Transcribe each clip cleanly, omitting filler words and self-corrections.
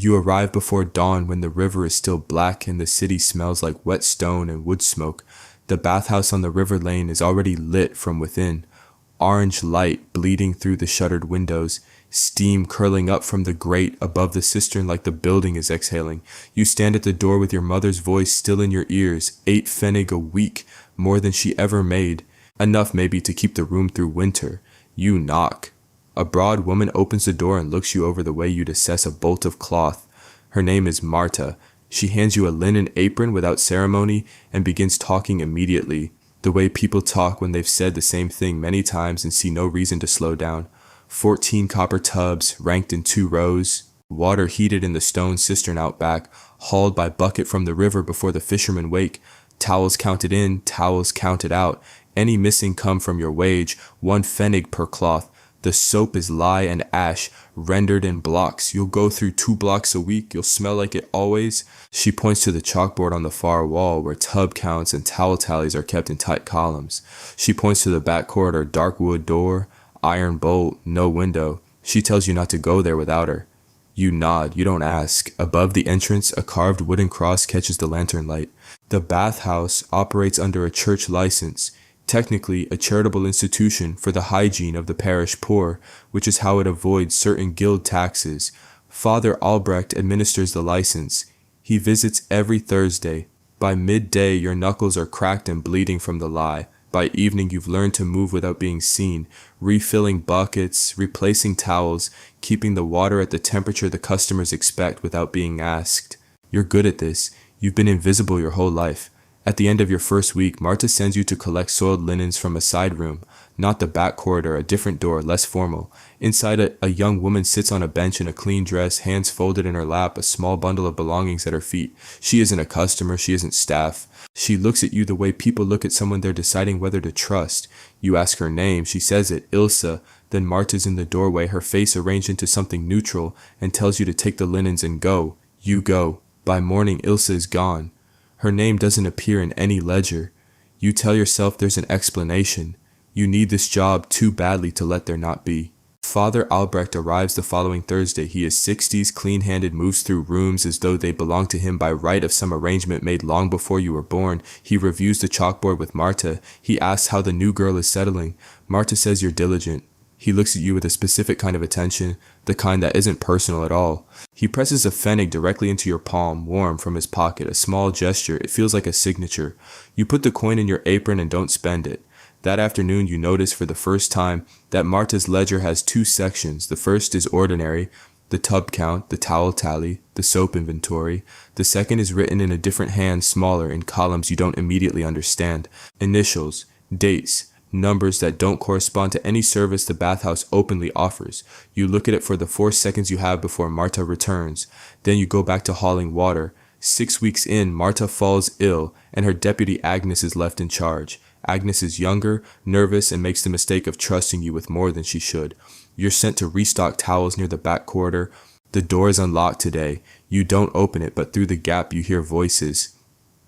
You arrive before dawn when the river is still black and the city smells like wet stone and wood smoke. The bathhouse on the river lane is already lit from within. Orange light bleeding through the shuttered windows, steam curling up from the grate above the cistern like the building is exhaling. You stand at the door with your mother's voice still in your ears, 8 pfennig a week, more than she ever made. Enough maybe to keep the room through winter. You knock. A broad woman opens the door and looks you over the way you'd assess a bolt of cloth. Her name is Marta. She hands you a linen apron without ceremony and begins talking immediately, the way people talk when they've said the same thing many times and see no reason to slow down. 14 copper tubs ranked in 2 rows, water heated in the stone cistern out back, hauled by bucket from the river before the fishermen wake, towels counted in, towels counted out, any missing come from your wage, 1 pfennig per cloth. The soap is lye and ash, rendered in blocks. You'll go through 2 blocks a week. You'll smell like it always. She points to the chalkboard on the far wall where tub counts and towel tallies are kept in tight columns. She points to the back corridor, dark wood door, iron bolt, no window. She tells you not to go there without her. You nod. You don't ask. Above the entrance, a carved wooden cross catches the lantern light. The bathhouse operates under a church license. Technically a charitable institution for the hygiene of the parish poor, which is how it avoids certain guild taxes. Father Albrecht administers the license. He visits every Thursday. By midday, your knuckles are cracked and bleeding from the lye. By evening, you've learned to move without being seen, refilling buckets, replacing towels, keeping the water at the temperature the customers expect without being asked. You're good at this. You've been invisible your whole life. At the end of your first week, Marta sends you to collect soiled linens from a side room, not the back corridor, a different door, less formal. Inside, a young woman sits on a bench in a clean dress, hands folded in her lap, a small bundle of belongings at her feet. She isn't a customer, she isn't staff. She looks at you the way people look at someone they're deciding whether to trust. You ask her name, she says it, Ilsa. Then Marta's in the doorway, her face arranged into something neutral, and tells you to take the linens and go. You go. By morning, Ilsa is gone. Her name doesn't appear in any ledger. You tell yourself there's an explanation. You need this job too badly to let there not be. Father Albrecht arrives the following Thursday. He is 60s, clean-handed, moves through rooms as though they belong to him by right of some arrangement made long before you were born. He reviews the chalkboard with Marta. He asks how the new girl is settling. Marta says you're diligent. He looks at you with a specific kind of attention, the kind that isn't personal at all. He presses a pfennig directly into your palm, warm from his pocket, a small gesture. It feels like a signature. You put the coin in your apron and don't spend it. That afternoon you notice for the first time that Marta's ledger has 2 sections. The first is ordinary, the tub count, the towel tally, the soap inventory. The second is written in a different hand, smaller, in columns you don't immediately understand. Initials, dates, numbers that don't correspond to any service the bathhouse openly offers. You look at it for the 4 seconds you have before Marta returns. Then you go back to hauling water. 6 weeks in, Marta falls ill, and her deputy Agnes is left in charge. Agnes is younger, nervous, and makes the mistake of trusting you with more than she should. You're sent to restock towels near the back corridor. The door is unlocked today. You don't open it, but through the gap you hear voices.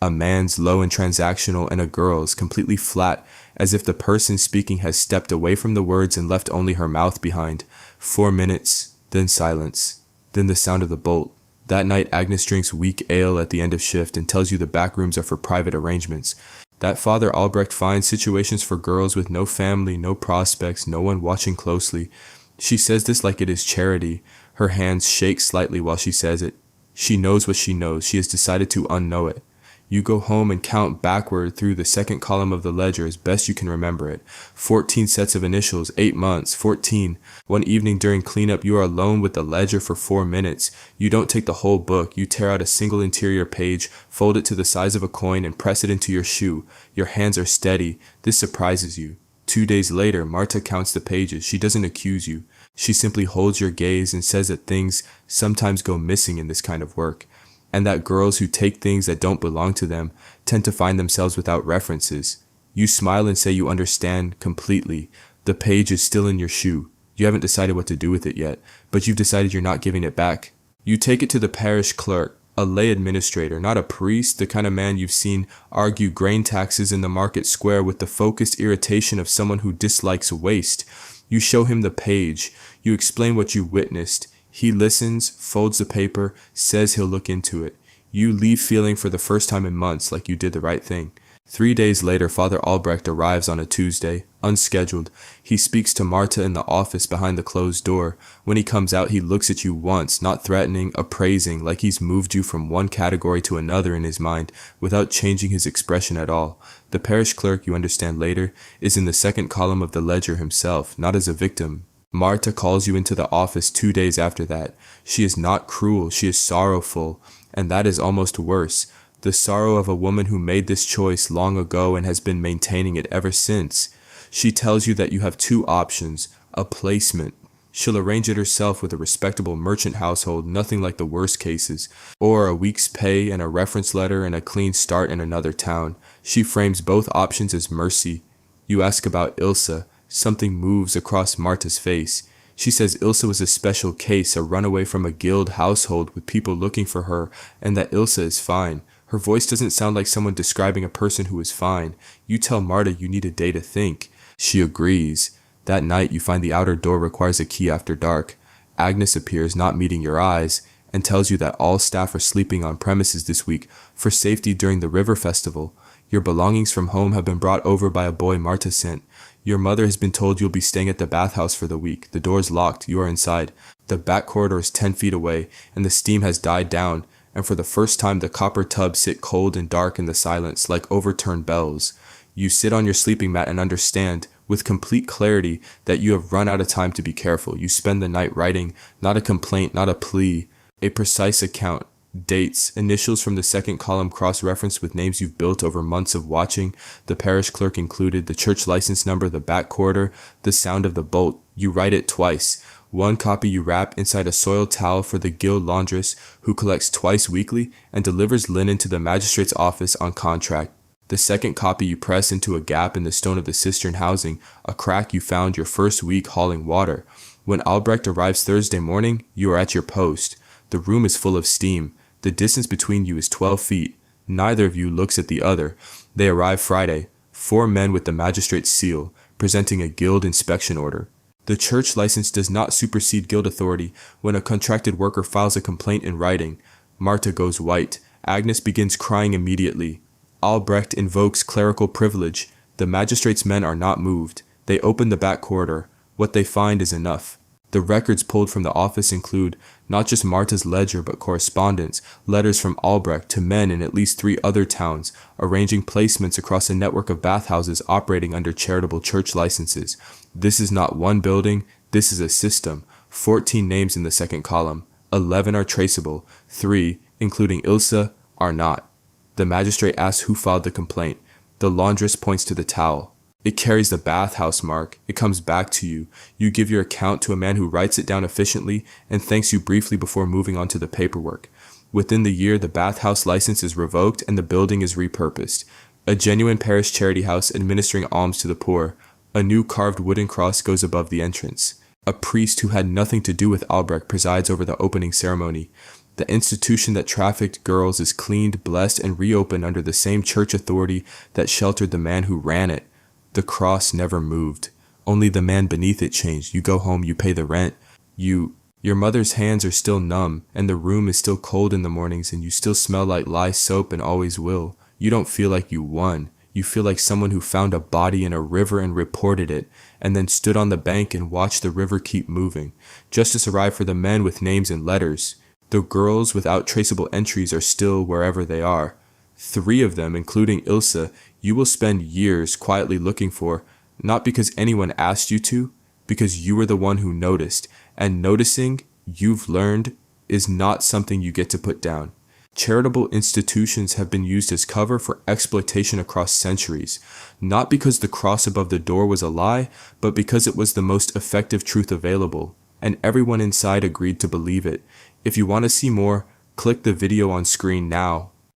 A man's low and transactional, and a girl's completely flat, as if the person speaking has stepped away from the words and left only her mouth behind. 4 minutes, then silence, then the sound of the bolt. That night Agnes drinks weak ale at the end of shift and tells you the back rooms are for private arrangements. That Father Albrecht finds situations for girls with no family, no prospects, no one watching closely. She says this like it is charity. Her hands shake slightly while she says it. She knows what she knows. She has decided to unknow it. You go home and count backward through the second column of the ledger as best you can remember it. 14 sets of initials, 8 months, 14. One evening during cleanup, you are alone with the ledger for 4 minutes. You don't take the whole book. You tear out a single interior page, fold it to the size of a coin, and press it into your shoe. Your hands are steady. This surprises you. 2 days later, Marta counts the pages. She doesn't accuse you. She simply holds your gaze and says that things sometimes go missing in this kind of work, and that girls who take things that don't belong to them tend to find themselves without references. You smile and say you understand completely. The page is still in your shoe. You haven't decided what to do with it yet, but you've decided you're not giving it back. You take it to the parish clerk, a lay administrator, not a priest, the kind of man you've seen argue grain taxes in the market square with the focused irritation of someone who dislikes waste. You show him the page. You explain what you witnessed. He listens, folds the paper, says he'll look into it. You leave feeling for the first time in months like you did the right thing. 3 days later, Father Albrecht arrives on a Tuesday, unscheduled. He speaks to Marta in the office behind the closed door. When he comes out, he looks at you once, not threatening, appraising, like he's moved you from one category to another in his mind, without changing his expression at all. The parish clerk, you understand later, is in the second column of the ledger himself, not as a victim. Marta calls you into the office 2 days after that. She is not cruel, she is sorrowful, and that is almost worse. The sorrow of a woman who made this choice long ago and has been maintaining it ever since. She tells you that you have two options, a placement. She'll arrange it herself with a respectable merchant household, nothing like the worst cases, or a week's pay and a reference letter and a clean start in another town. She frames both options as mercy. You ask about Ilse. Something moves across Marta's face. She says Ilse was a special case, a runaway from a guild household with people looking for her, and that Ilse is fine. Her voice doesn't sound like someone describing a person who is fine. You tell Marta you need a day to think. She agrees. That night, you find the outer door requires a key after dark. Agnes appears, not meeting your eyes, and tells you that all staff are sleeping on premises this week for safety during the river festival. Your belongings from home have been brought over by a boy Marta sent. Your mother has been told you'll be staying at the bathhouse for the week. The door's locked. You are inside. The back corridor is 10 feet away, and the steam has died down, and for the first time the copper tubs sit cold and dark in the silence, like overturned bells. You sit on your sleeping mat and understand, with complete clarity, that you have run out of time to be careful. You spend the night writing, not a complaint, not a plea, a precise account. Dates, initials from the second column cross-referenced with names you've built over months of watching, the parish clerk included, the church license number, the back corridor, the sound of the bolt. You write it twice. One copy you wrap inside a soiled towel for the guild laundress, who collects twice weekly and delivers linen to the magistrate's office on contract. The second copy you press into a gap in the stone of the cistern housing, a crack you found your first week hauling water. When Albrecht arrives Thursday morning, you are at your post. The room is full of steam. The distance between you is 12 feet. Neither of you looks at the other. They arrive Friday. 4 men with the magistrate's seal, presenting a guild inspection order. The church license does not supersede guild authority when a contracted worker files a complaint in writing. Marta goes white. Agnes begins crying immediately. Albrecht invokes clerical privilege. The magistrate's men are not moved. They open the back corridor. What they find is enough. The records pulled from the office include not just Marta's ledger but correspondence, letters from Albrecht to men in at least 3 other towns, arranging placements across a network of bathhouses operating under charitable church licenses. This is not one building, this is a system. 14 names in the second column. 11 are traceable. 3, including Ilse, are not. The magistrate asks who filed the complaint. The laundress points to the towel. It carries the bathhouse mark. It comes back to you. You give your account to a man who writes it down efficiently and thanks you briefly before moving on to the paperwork. Within the year, the bathhouse license is revoked and the building is repurposed. A genuine parish charity house administering alms to the poor. A new carved wooden cross goes above the entrance. A priest who had nothing to do with Albrecht presides over the opening ceremony. The institution that trafficked girls is cleaned, blessed, and reopened under the same church authority that sheltered the man who ran it. The cross never moved. Only the man beneath it changed. You go home, you pay the rent. Your mother's hands are still numb, and the room is still cold in the mornings, and you still smell like lye soap and always will. You don't feel like you won. You feel like someone who found a body in a river and reported it, and then stood on the bank and watched the river keep moving. Justice arrived for the men with names and letters. The girls without traceable entries are still wherever they are. 3 of them, including Ilse, you will spend years quietly looking for, not because anyone asked you to, because you were the one who noticed, and noticing, you've learned, is not something you get to put down. Charitable institutions have been used as cover for exploitation across centuries, not because the cross above the door was a lie, but because it was the most effective truth available, and everyone inside agreed to believe it. If you want to see more, click the video on screen now.